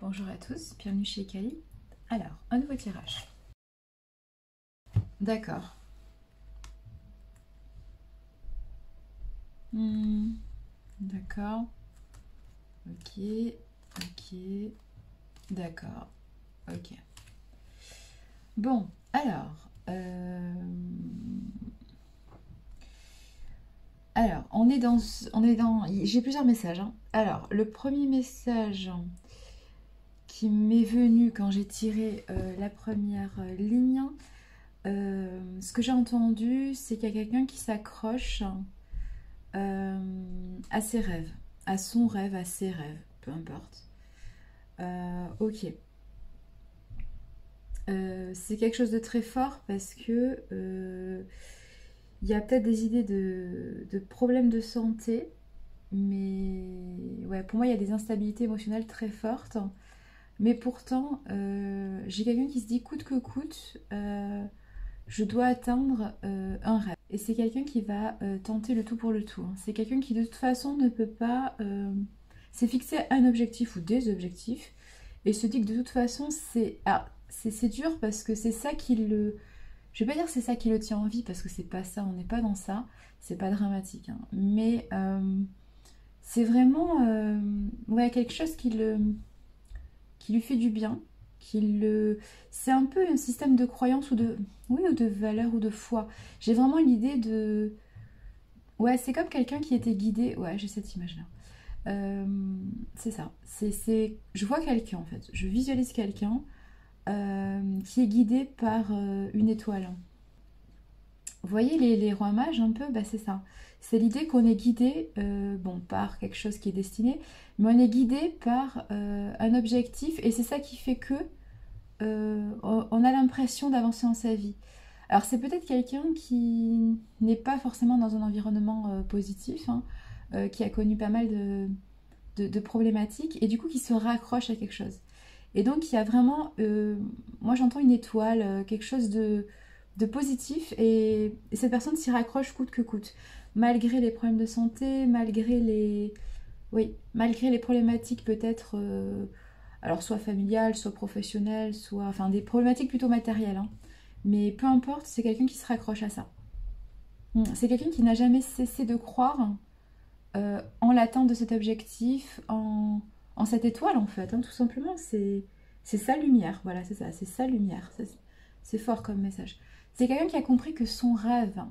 Bonjour à tous, bienvenue chez Kali. Alors, un nouveau tirage. D'accord. D'accord. Ok. Ok. D'accord. Ok. Bon, alors. Alors, on est dans. J'ai plusieurs messages. Hein. Alors, le premier message qui m'est venu quand j'ai tiré la première ligne. Ce que j'ai entendu, c'est qu'il y a quelqu'un qui s'accroche à ses rêves, à son rêve, à ses rêves, peu importe. Ok. C'est quelque chose de très fort parce que il y a peut-être des idées de problèmes de santé, mais ouais, pour moi, il y a des instabilités émotionnelles très fortes. Mais pourtant, j'ai quelqu'un qui se dit coûte que coûte, je dois atteindre un rêve. Et c'est quelqu'un qui va tenter le tout pour le tout. Hein. C'est quelqu'un qui de toute façon ne peut pas s'est fixé un objectif ou des objectifs et se dit que de toute façon c'est dur parce que c'est ça qui le... Je vais pas dire c'est ça qui le tient en vie parce que c'est pas ça, on n'est pas dans ça, c'est pas dramatique. Hein. Mais c'est vraiment ouais, quelque chose qui lui fait du bien. C'est un peu un système de croyance ou de, oui, ou de valeur ou de foi. J'ai vraiment l'idée de... Ouais, c'est comme quelqu'un qui était guidé. Ouais, j'ai cette image-là. C'est ça. Je vois quelqu'un, en fait. Je visualise quelqu'un qui est guidé par une étoile. Vous voyez les rois mages, un peu, bah, c'est ça. C'est l'idée qu'on est guidé, bon, par quelque chose qui est destiné, mais on est guidé par un objectif, et c'est ça qui fait que on a l'impression d'avancer dans sa vie. Alors c'est peut-être quelqu'un qui n'est pas forcément dans un environnement positif, hein, qui a connu pas mal de problématiques, et du coup qui se raccroche à quelque chose. Et donc il y a vraiment, moi j'entends une étoile, quelque chose de positif, et cette personne s'y raccroche coûte que coûte. Malgré les problèmes de santé, malgré les... Oui, malgré les problématiques peut-être... alors soit familiales, soit professionnelles, soit... Enfin des problématiques plutôt matérielles. Hein. Mais peu importe, c'est quelqu'un qui se raccroche à ça. C'est quelqu'un qui n'a jamais cessé de croire en l'atteinte de cet objectif, en cette étoile en fait. Hein, tout simplement, c'est sa lumière. Voilà, c'est ça, c'est sa lumière. C'est fort comme message. C'est quelqu'un qui a compris que son rêve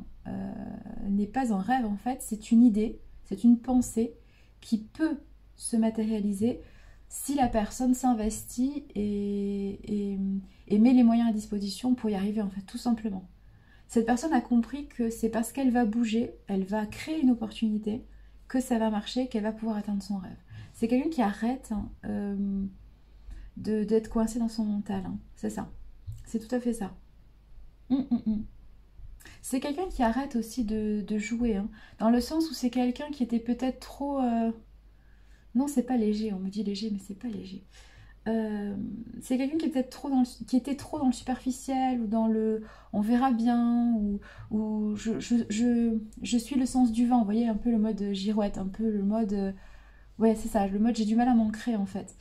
n'est pas un rêve en fait, c'est une idée, c'est une pensée qui peut se matérialiser si la personne s'investit et met les moyens à disposition pour y arriver en fait, tout simplement. Cette personne a compris que c'est parce qu'elle va bouger, elle va créer une opportunité, que ça va marcher, qu'elle va pouvoir atteindre son rêve. C'est quelqu'un qui arrête d'être coincé dans son mental. Hein. C'est ça. C'est tout à fait ça. C'est quelqu'un qui arrête aussi de jouer. Hein. Dans le sens où c'est quelqu'un qui était peut-être trop... Non, c'est pas léger. On me dit léger, mais c'est pas léger. C'est quelqu'un qui est peut-être qui était trop dans le superficiel ou dans le on verra bien ou je suis le sens du vent, vous voyez un peu le mode girouette, un peu le mode ouais c'est ça, le mode j'ai du mal à m'ancrer en fait.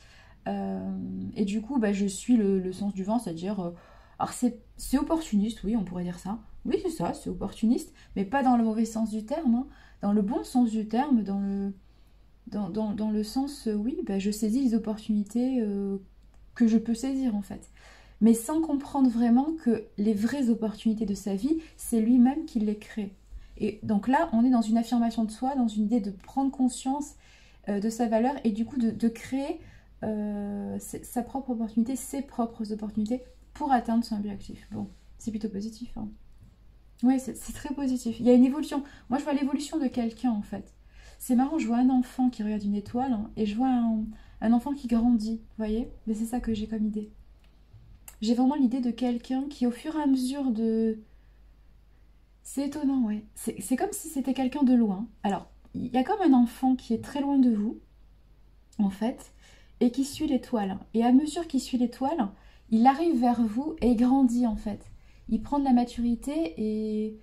Et du coup bah, je suis le sens du vent, c'est-à-dire alors c'est opportuniste, oui on pourrait dire ça, oui c'est ça, c'est opportuniste, mais pas dans le mauvais sens du terme, hein, dans le bon sens du terme, dans le sens, oui, bah, je saisis les opportunités que je peux saisir en fait. Mais sans comprendre vraiment que les vraies opportunités de sa vie, c'est lui-même qui les crée. Et donc là, on est dans une affirmation de soi, dans une idée de prendre conscience de sa valeur et du coup de créer sa propre opportunité, ses propres opportunités pour atteindre son objectif. Bon, c'est plutôt positif. Hein. Oui, c'est très positif. Il y a une évolution. Moi, je vois l'évolution de quelqu'un en fait. C'est marrant, je vois un enfant qui regarde une étoile hein, et je vois un enfant qui grandit, vous voyez. Mais c'est ça que j'ai comme idée. J'ai vraiment l'idée de quelqu'un qui, au fur et à mesure de... C'est étonnant, ouais. C'est comme si c'était quelqu'un de loin. Alors, il y a comme un enfant qui est très loin de vous, en fait, et qui suit l'étoile. Et à mesure qu'il suit l'étoile, il arrive vers vous et il grandit, en fait. Il prend de la maturité et...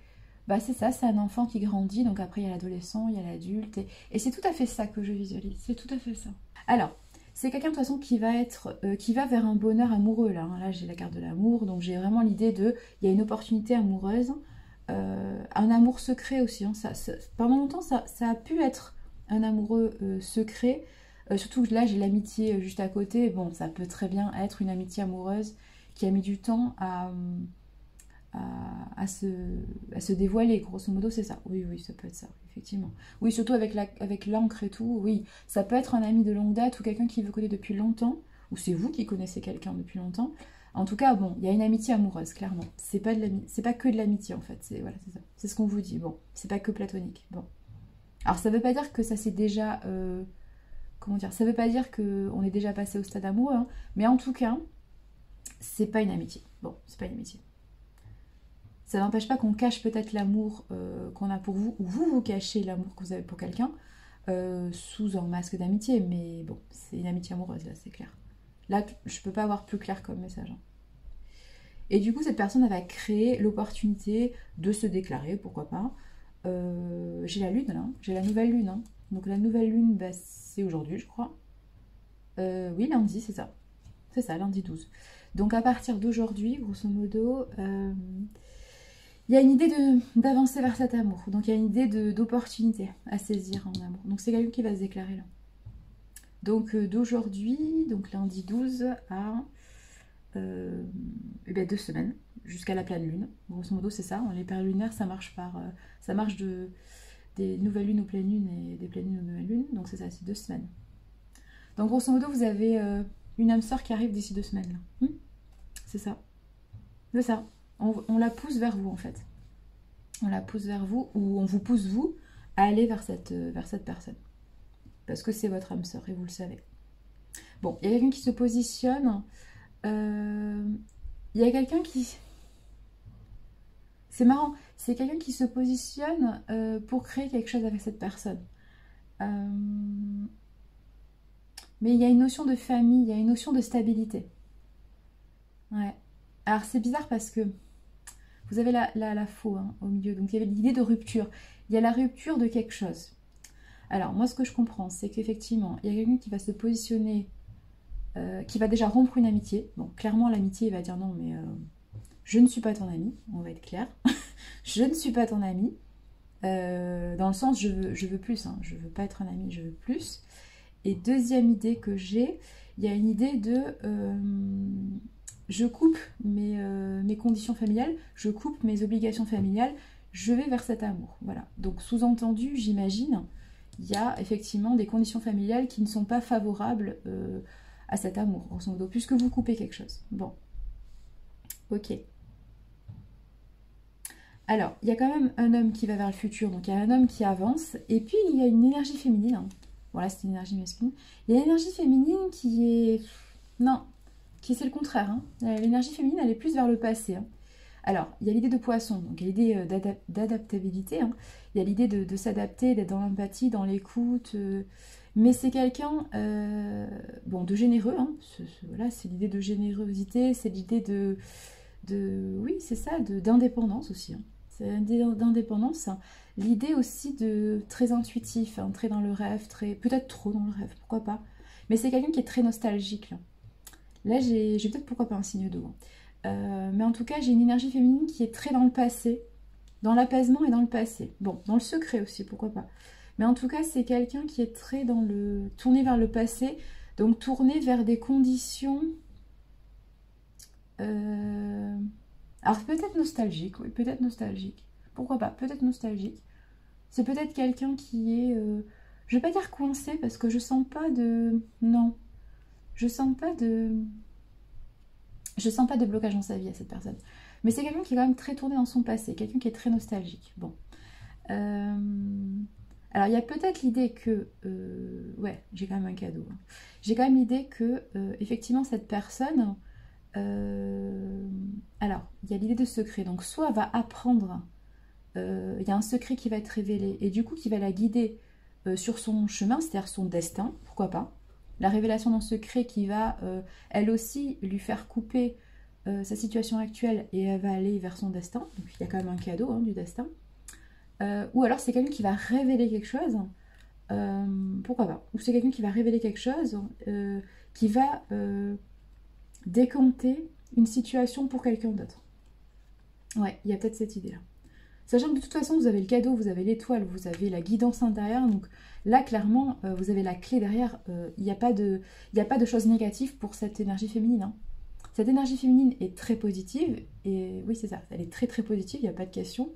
Bah c'est ça, c'est un enfant qui grandit, donc après il y a l'adolescent, il y a l'adulte, et c'est tout à fait ça que je visualise, c'est tout à fait ça. Alors, c'est quelqu'un de toute façon qui va être, qui va vers un bonheur amoureux là. Hein. Là, j'ai la carte de l'amour, donc j'ai vraiment l'idée de, il y a une opportunité amoureuse, un amour secret aussi. Hein. Pendant longtemps, ça a pu être un amoureux secret. Surtout que là, j'ai l'amitié juste à côté. Bon, ça peut très bien être une amitié amoureuse qui a mis du temps à se dévoiler, grosso modo, c'est ça. Oui, oui, ça peut être ça, effectivement. Oui, surtout avec l'encre et tout, oui. Ça peut être un ami de longue date ou quelqu'un qui vous connaît depuis longtemps, ou c'est vous qui connaissez quelqu'un depuis longtemps. En tout cas, bon, il y a une amitié amoureuse, clairement. C'est pas que de l'amitié, en fait. Voilà, c'est ça. C'est ce qu'on vous dit. Bon, c'est pas que platonique. Bon. Alors, ça veut pas dire que ça c'est déjà... comment dire? Ça veut pas dire qu'on est déjà passé au stade amoureux, hein, mais en tout cas, c'est pas une amitié. Bon, c'est pas une amitié. Ça n'empêche pas qu'on cache peut-être l'amour qu'on a pour vous, ou vous cachez l'amour que vous avez pour quelqu'un sous un masque d'amitié, mais bon, c'est une amitié amoureuse, là, c'est clair. Là, je peux pas avoir plus clair comme message. Hein. Et du coup, cette personne, elle va créer l'opportunité de se déclarer, pourquoi pas. J'ai la lune, là, j'ai la nouvelle lune. Hein. Donc la nouvelle lune, bah, c'est aujourd'hui, je crois. Oui, lundi, c'est ça. C'est ça, lundi 12. Donc à partir d'aujourd'hui, grosso modo... il y a une idée d'avancer vers cet amour. Donc il y a une idée d'opportunité à saisir en amour. Donc c'est quelqu'un qui va se déclarer là. Donc d'aujourd'hui, donc lundi 12 à 2 semaines, jusqu'à la pleine lune. Grosso modo c'est ça. Les périodes lunaires, ça marche des nouvelles lunes aux pleines lunes et des pleines lunes aux nouvelles lunes. Donc c'est ça, c'est 2 semaines. Donc grosso modo vous avez une âme sœur qui arrive d'ici 2 semaines. C'est ça. C'est ça. On la pousse vers vous en fait. On la pousse vers vous ou on vous pousse vous à aller vers cette personne. Parce que c'est votre âme sœur et vous le savez. Bon, il y a quelqu'un qui se positionne. Il y a quelqu'un qui... C'est marrant. C'est quelqu'un qui se positionne pour créer quelque chose avec cette personne. Mais il y a une notion de famille, il y a une notion de stabilité. Ouais. Alors c'est bizarre parce que vous avez la faux hein, au milieu, donc il y avait l'idée de rupture. Il y a la rupture de quelque chose. Alors moi ce que je comprends, c'est qu'effectivement, il y a quelqu'un qui va se positionner, qui va déjà rompre une amitié. Bon, clairement l'amitié, il va dire non mais je ne suis pas ton ami, on va être clair. Je ne suis pas ton ami. Dans le sens je veux plus, hein. Je veux pas être un ami, je veux plus. Et deuxième idée que j'ai, il y a une idée de... je coupe mes conditions familiales, je coupe mes obligations familiales, je vais vers cet amour. Voilà. Donc sous-entendu, j'imagine, il y a effectivement des conditions familiales qui ne sont pas favorables à cet amour, grosso modo, puisque vous coupez quelque chose. Bon. Ok. Alors, il y a quand même un homme qui va vers le futur, donc il y a un homme qui avance, et puis il y a une énergie féminine. Hein. Voilà, c'est une énergie masculine. Il y a l'énergie féminine qui est... Non, c'est le contraire. Hein. L'énergie féminine, elle est plus vers le passé. Hein. Alors, il y a l'idée de poisson, donc il y a l'idée d'adaptabilité. Hein. Il y a l'idée de s'adapter, d'être dans l'empathie, dans l'écoute. Mais c'est quelqu'un bon, de généreux. Hein. Voilà, c'est l'idée de générosité, c'est l'idée oui, c'est ça, d'indépendance aussi. Hein. C'est l'idée d'indépendance. Hein. L'idée aussi de très intuitif, hein, très dans le rêve, peut-être trop dans le rêve, pourquoi pas. Mais c'est quelqu'un qui est très nostalgique. Là, j'ai peut-être pourquoi pas un signe d'eau. Hein. Mais en tout cas, j'ai une énergie féminine qui est très dans le passé, dans l'apaisement et dans le passé. Bon, dans le secret aussi, pourquoi pas. Mais en tout cas, c'est quelqu'un qui est très tourné vers le passé, donc tourné vers des conditions... Alors peut-être nostalgique, oui, peut-être nostalgique. Pourquoi pas, peut-être nostalgique. C'est peut-être quelqu'un qui est... je vais pas dire coincé, parce que je sens pas de... Non. Je sens pas de blocage dans sa vie à cette personne. Mais c'est quelqu'un qui est quand même très tourné dans son passé, quelqu'un qui est très nostalgique. Bon. Alors il y a peut-être l'idée que... ouais, j'ai quand même un cadeau. Hein. J'ai quand même l'idée que, effectivement, cette personne... alors, il y a l'idée de secret. Donc, soit elle va apprendre, il y a un secret qui va être révélé, et du coup, qui va la guider sur son chemin, c'est-à-dire son destin, pourquoi pas. La révélation d'un secret qui va, elle aussi, lui faire couper sa situation actuelle, et elle va aller vers son destin. Donc, il y a quand même un cadeau hein, du destin. Ou alors, c'est quelqu'un qui va révéler quelque chose, pourquoi pas. Ou c'est quelqu'un qui va révéler quelque chose, qui va décanter une situation pour quelqu'un d'autre. Ouais, il y a peut-être cette idée-là. Sachant que de toute façon, vous avez le cadeau, vous avez l'étoile, vous avez la guidance intérieure. Donc là, clairement, vous avez la clé derrière. Il n'y a pas de choses négatives pour cette énergie féminine. Hein. Cette énergie féminine est très positive. Et oui, c'est ça. Elle est très très positive, il n'y a pas de question.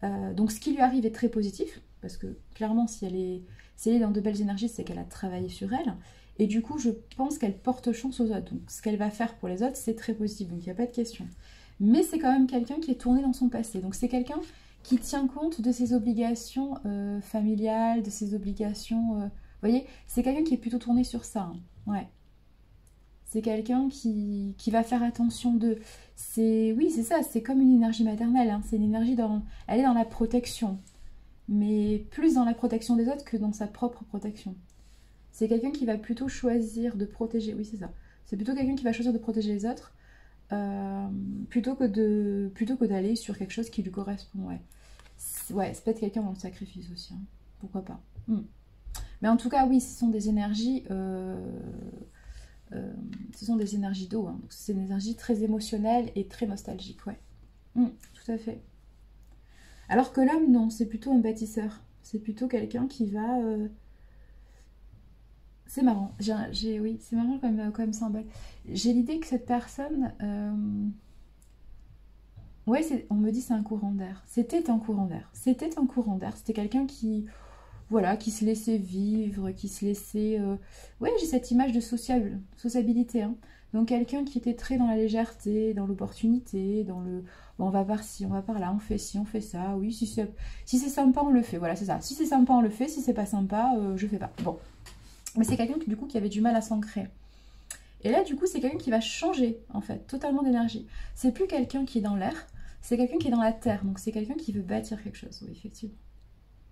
Donc ce qui lui arrive est très positif. Parce que clairement, si elle est dans de belles énergies, c'est qu'elle a travaillé sur elle. Et du coup, je pense qu'elle porte chance aux autres. Donc ce qu'elle va faire pour les autres, c'est très positif. Donc il n'y a pas de question. Mais c'est quand même quelqu'un qui est tourné dans son passé. Donc c'est quelqu'un qui tient compte de ses obligations familiales, de ses obligations... vous voyez, c'est quelqu'un qui est plutôt tourné sur ça. Hein. Ouais. C'est quelqu'un qui va faire attention de... Oui, c'est ça, c'est comme une énergie maternelle. Hein. C'est une énergie Elle est dans la protection. Mais plus dans la protection des autres que dans sa propre protection. C'est quelqu'un qui va plutôt choisir de protéger... Oui, c'est ça. C'est plutôt quelqu'un qui va choisir de protéger les autres plutôt que d'aller sur quelque chose qui lui correspond. Ouais, c'est peut-être quelqu'un dans le sacrifice aussi. Hein. Pourquoi pas. Mais en tout cas, oui, ce sont des énergies... ce sont des énergies d'eau. Hein. C'est une énergie très émotionnelle et très nostalgique. Ouais. Tout à fait. Alors que l'homme, non, c'est plutôt un bâtisseur. C'est plutôt quelqu'un qui va... C'est marrant. Oui, c'est marrant comme symbole. J'ai l'idée que cette personne... Ouais, on me dit c'est un courant d'air. C'était un courant d'air. C'était un courant d'air. C'était quelqu'un qui... Voilà, qui se laissait vivre, qui se laissait... Ouais, j'ai cette image de sociabilité. Hein. Donc quelqu'un qui était très dans la légèreté, dans l'opportunité, dans le... Bon, on va par ci, on va par là, on fait ci, on fait ça. Oui, si c'est sympa, on le fait. Voilà, c'est ça. Si c'est sympa, on le fait. Si c'est pas sympa, je fais pas. Bon. Mais c'est quelqu'un du coup qui avait du mal à s'ancrer. Et là, du coup, c'est quelqu'un qui va changer, en fait, totalement d'énergie. C'est plus quelqu'un qui est dans l'air, c'est quelqu'un qui est dans la terre. Donc c'est quelqu'un qui veut bâtir quelque chose, oui, effectivement.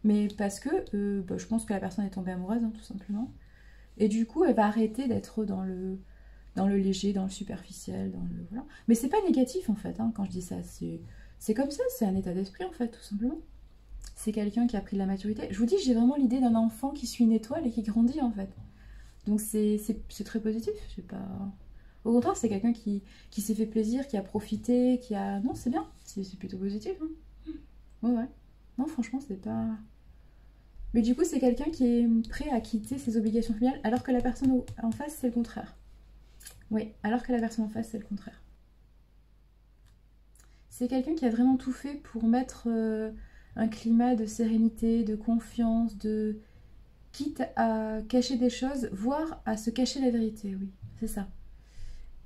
Mais parce que je pense que la personne est tombée amoureuse, hein, tout simplement. Et du coup, elle va arrêter d'être dans le léger, dans le superficiel, dans le... Voilà. Mais c'est pas négatif, en fait, hein, quand je dis ça. C'est comme ça, c'est un état d'esprit, en fait, tout simplement. C'est quelqu'un qui a pris de la maturité. Je vous dis, j'ai vraiment l'idée d'un enfant qui suit une étoile et qui grandit, en fait. Donc c'est très positif. Je sais pas... Au contraire, c'est quelqu'un qui s'est fait plaisir, qui a profité, qui a... Non, c'est bien. C'est plutôt positif. Hein. Ouais. Non, franchement, c'est pas... Mais du coup, c'est quelqu'un qui est prêt à quitter ses obligations familiales, alors que la personne en face, c'est le contraire. Oui, alors que la personne en face, c'est le contraire. C'est quelqu'un qui a vraiment tout fait pour mettre un climat de sérénité, de confiance, quitte à cacher des choses, voire à se cacher la vérité, oui, c'est ça.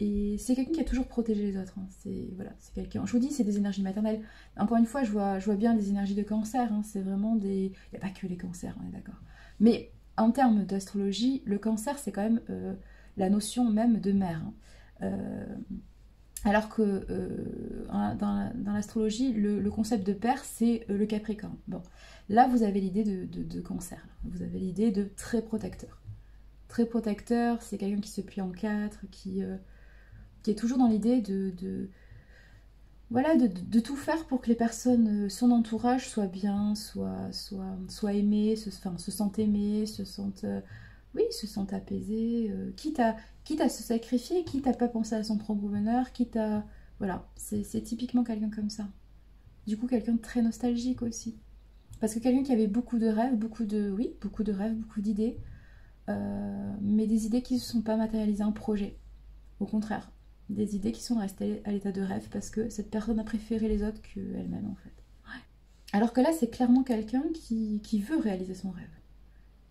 Et c'est quelqu'un qui a toujours protégé les autres. Hein. C'est quelqu'un. Je vous dis, c'est des énergies maternelles. Encore une fois, je vois bien des énergies de cancer. Hein. C'est vraiment des. Il n'y a pas que les cancers, on est d'accord. Mais en termes d'astrologie, le cancer, c'est quand même la notion même de mère. Hein. Alors que dans l'astrologie, le concept de père, c'est le Capricorne. Bon, là, vous avez l'idée de cancer. Vous avez l'idée de très protecteur. Très protecteur, c'est quelqu'un qui se plie en quatre, qui est toujours dans l'idée voilà, de tout faire pour que les personnes, son entourage, soient bien, soient aimées, se sentent aimées, se sentent apaisées, quitte à se sacrifier, quitte à pas penser à son propre bonheur, quitte à... Voilà, c'est typiquement quelqu'un comme ça. Du coup, quelqu'un de très nostalgique aussi. Parce que quelqu'un qui avait beaucoup de rêves, beaucoup de rêves, beaucoup d'idées, mais des idées qui ne se sont pas matérialisées en projet. Au contraire, des idées qui sont restées à l'état de rêve parce que cette personne a préféré les autres qu'elle-même en fait. Ouais. Alors que là, c'est clairement quelqu'un qui veut réaliser son rêve.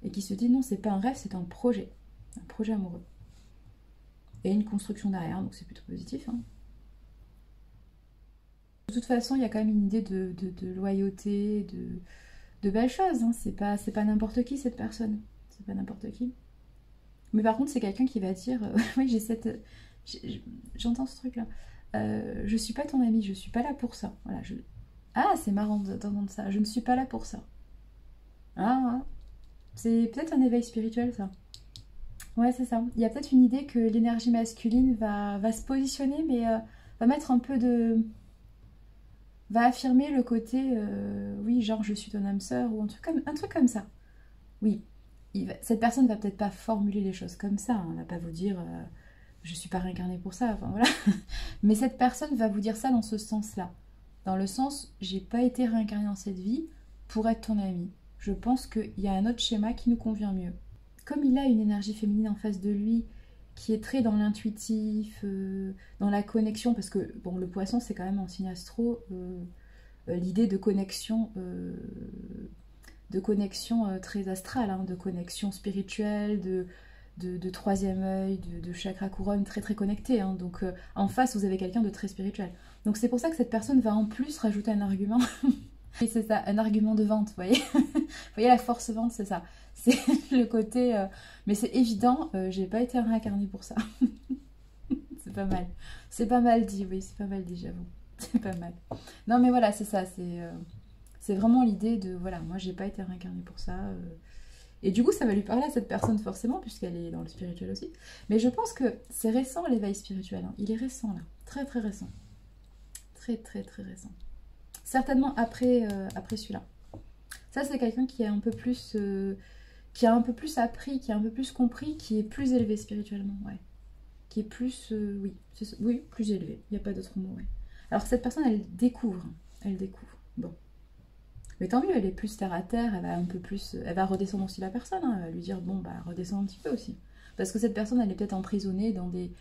Et qui se dit non, c'est pas un rêve, c'est un projet amoureux. Et une construction derrière, donc c'est plutôt positif. Hein. De toute façon, il y a quand même une idée de loyauté, de belles choses. Hein. C'est pas n'importe qui cette personne. C'est pas n'importe qui. Mais par contre, c'est quelqu'un qui va dire oui, j'entends ce truc là. Je suis pas ton ami, je suis pas là pour ça. Voilà, Ah, c'est marrant d'entendre ça. Je ne suis pas là pour ça. Ah, c'est peut-être un éveil spirituel ça. Ouais, c'est ça. Il y a peut-être une idée que l'énergie masculine va se positionner, mais va mettre un peu de... va affirmer le côté, oui, genre je suis ton âme sœur, ou un truc comme ça. Oui, cette personne va peut-être pas formuler les choses comme ça, hein. Elle va pas vous dire je suis pas réincarnée pour ça, enfin voilà. Mais cette personne va vous dire ça dans ce sens-là. Dans le sens, j'ai pas été réincarnée dans cette vie pour être ton ami. Je pense qu'il y a un autre schéma qui nous convient mieux. Comme il a une énergie féminine en face de lui, qui est très dans l'intuitif, dans la connexion, parce que bon, le poisson c'est quand même en signe astro, l'idée de connexion très astrale, hein, de connexion spirituelle, de troisième œil, de chakra couronne très très connecté. Hein. Donc en face, vous avez quelqu'un de très spirituel. Donc c'est pour ça que cette personne va en plus rajouter un argument. Et c'est ça, un argument de vente, vous voyez. Vous voyez, la force vente, c'est ça. C'est le côté... mais c'est évident, j'ai pas été réincarnée pour ça. C'est pas mal. C'est pas mal dit, oui, c'est pas mal dit, j'avoue. C'est pas mal. Non mais voilà, c'est ça, c'est vraiment l'idée de, voilà, moi j'ai pas été réincarnée pour ça. Et du coup, ça va lui parler à cette personne forcément, puisqu'elle est dans le spirituel aussi. Mais je pense que c'est récent l'éveil spirituel, hein. Il est récent là, très très récent. Très très très récent. Certainement après, après celui-là. Ça c'est quelqu'un qui est un peu plus... qui a un peu plus appris, qui a un peu plus compris, qui est plus élevé spirituellement, ouais. Qui est plus... oui, oui, plus élevé, il n'y a pas d'autre mot, ouais. Alors que cette personne, elle découvre, bon. Mais tant mieux, elle est plus terre à terre, elle va un peu plus... Elle va redescendre aussi la personne, hein, elle va lui dire, bon, bah, redescends un petit peu aussi. Parce que cette personne, elle est peut-être emprisonnée dans des...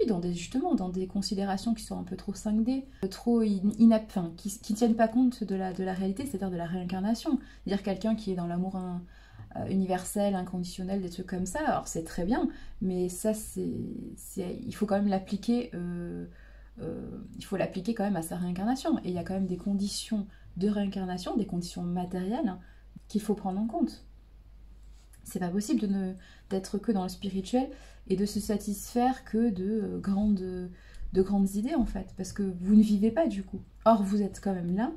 Oui, justement, dans des considérations qui sont un peu trop 5D, trop enfin, qui tiennent pas compte de la réalité, c'est-à-dire de la réincarnation. C'est-à-dire quelqu'un qui est dans l'amour universel, inconditionnel, des trucs comme ça, alors c'est très bien, mais ça, il faut quand même l'appliquer... il faut l'appliquer quand même à sa réincarnation. Et il y a quand même des conditions de réincarnation, des conditions matérielles, hein, qu'il faut prendre en compte. C'est pas possible d'être que dans le spirituel et de se satisfaire que de grandes idées en fait, parce que vous ne vivez pas du coup. Or vous êtes quand même là,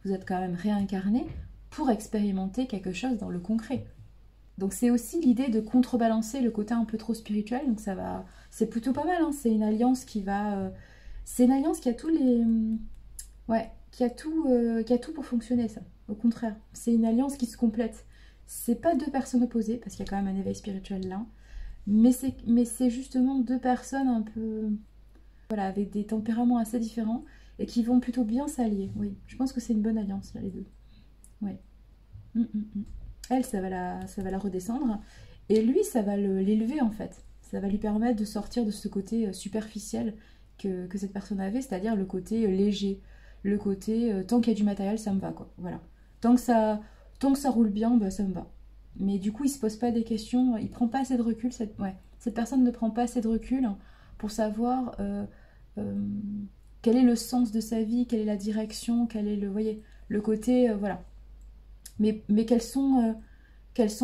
vous êtes quand même réincarné pour expérimenter quelque chose dans le concret. Donc c'est aussi l'idée de contrebalancer le côté un peu trop spirituel, donc ça va, c'est plutôt pas mal, hein. C'est une alliance qui va... c'est une alliance qui a tous les... Ouais, qui a tout pour fonctionner, ça. Au contraire, c'est une alliance qui se complète. C'est pas deux personnes opposées, parce qu'il y a quand même un éveil spirituel là, mais c'est justement deux personnes un peu... Voilà, avec des tempéraments assez différents, et qui vont plutôt bien s'allier, oui. Je pense que c'est une bonne alliance, là, les deux. Ouais. Elle, ça va la redescendre, et lui, ça va l'élever, en fait. Ça va lui permettre de sortir de ce côté superficiel que cette personne avait, c'est-à-dire le côté léger, le côté tant qu'il y a du matériel, ça me va, quoi. Voilà. Tant que ça roule bien, bah, ça me va. Mais du coup, il se pose pas des questions, il prend pas assez de recul, cette personne ne prend pas assez de recul pour savoir quel est le sens de sa vie, quelle est la direction, quel est voyez, le côté, voilà. Mais quelles sont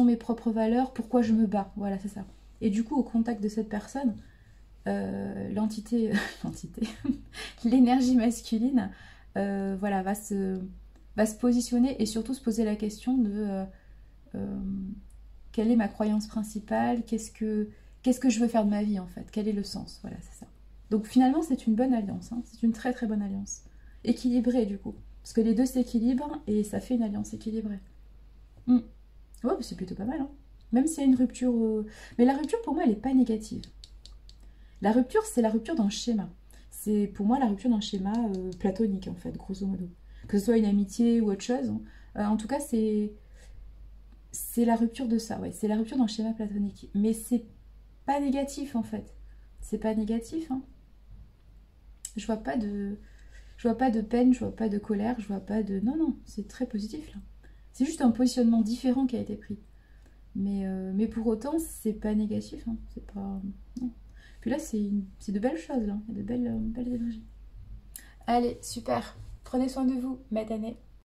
mes propres valeurs, pourquoi je me bats, voilà, c'est ça. Et du coup, au contact de cette personne, l'énergie masculine, voilà, va se positionner et surtout se poser la question de quelle est ma croyance principale, qu'est-ce que je veux faire de ma vie en fait, quel est le sens, voilà, c'est ça. Donc finalement, c'est une bonne alliance, hein. C'est une très très bonne alliance. Équilibrée du coup, parce que les deux s'équilibrent et ça fait une alliance équilibrée. Ouais, bah, c'est plutôt pas mal, hein. Même s'il y a une rupture... Mais la rupture, pour moi, elle n'est pas négative. La rupture, c'est la rupture d'un schéma. C'est pour moi la rupture d'un schéma platonique, en fait, grosso modo. Que ce soit une amitié ou autre chose. En tout cas, c'est la rupture de ça, ouais. C'est la rupture d'un schéma platonique. Mais c'est pas négatif, en fait. C'est pas négatif, hein. Je vois pas de peine, je vois pas de colère, je vois pas de... Non, non, c'est très positif, là. C'est juste un positionnement différent qui a été pris. Mais pour autant, c'est pas négatif, hein. C'est pas... Non. Puis là, c'est de belles choses, là. Il y a de belles énergies. Allez, super. Prenez soin de vous, Matanée.